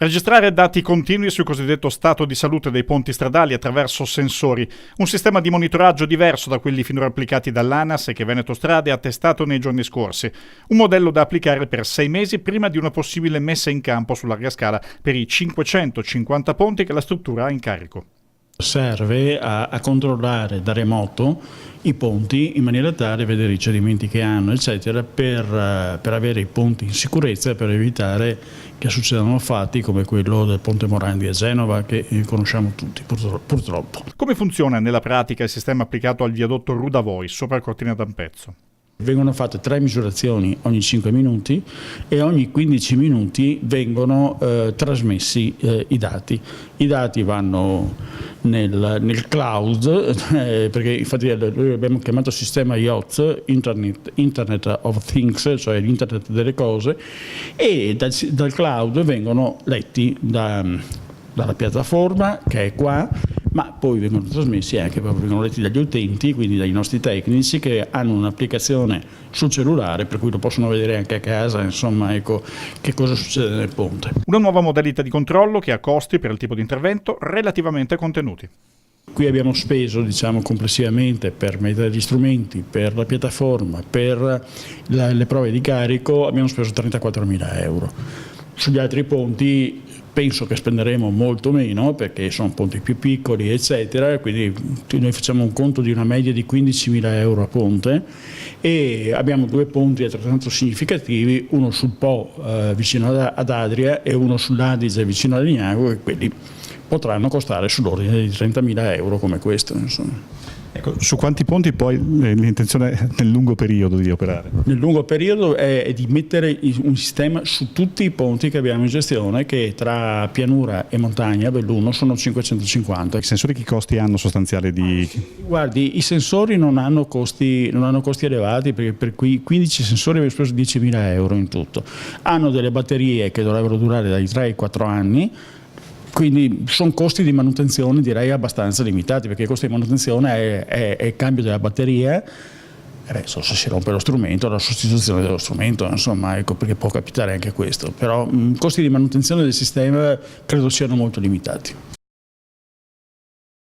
Registrare dati continui sul cosiddetto stato di salute dei ponti stradali attraverso sensori, un sistema di monitoraggio diverso da quelli finora applicati dall'ANAS e che Veneto Strade ha testato nei giorni scorsi. Un modello da applicare per 6 mesi prima di una possibile messa in campo su larga scala per i 550 ponti che la struttura ha in carico. Serve a controllare da remoto i ponti in maniera tale da vedere i cedimenti che hanno, eccetera, per avere i ponti in sicurezza e per evitare che succedano fatti come quello del Ponte Morandi a Genova, che conosciamo tutti purtroppo. Come funziona nella pratica il sistema applicato al viadotto Rudavoi sopra il Cortina d'Ampezzo? Vengono fatte 3 misurazioni ogni 5 minuti e ogni 15 minuti vengono trasmessi i dati. I dati vanno nel cloud, perché infatti noi abbiamo chiamato sistema IoT, Internet of Things, cioè l'Internet delle cose, e dal cloud vengono letti dalla piattaforma che è qua, ma poi vengono trasmessi anche, vengono letti dagli utenti, quindi dai nostri tecnici che hanno un'applicazione sul cellulare per cui lo possono vedere anche a casa, insomma, ecco che cosa succede nel ponte. Una nuova modalità di controllo che ha costi per il tipo di intervento relativamente contenuti. Qui abbiamo speso, complessivamente per mettere gli strumenti, per la piattaforma, per le prove di carico, abbiamo speso 34.000 euro. Sugli altri ponti penso che spenderemo molto meno perché sono ponti più piccoli, eccetera, quindi noi facciamo un conto di una media di 15.000 euro a ponte e abbiamo 2 ponti altrettanto significativi, uno sul Po vicino ad Adria e uno sull'Adige vicino a Legnago, e quelli potranno costare sull'ordine di 30.000 euro come questo, insomma. Ecco, su quanti ponti poi l'intenzione nel lungo periodo di operare? Nel lungo periodo è di mettere un sistema su tutti i ponti che abbiamo in gestione, che tra pianura e montagna, Belluno, sono 550. I sensori che costi hanno sostanziali di... Guardi, i sensori non hanno costi elevati, perché per cui 15 sensori abbiamo speso 10.000 euro in tutto. Hanno delle batterie che dovrebbero durare dai 3 ai 4 anni, quindi sono costi di manutenzione direi abbastanza limitati, perché il costo di manutenzione è il cambio della batteria, se si rompe lo strumento, la sostituzione dello strumento, insomma, ecco, perché può capitare anche questo, però i costi di manutenzione del sistema credo siano molto limitati.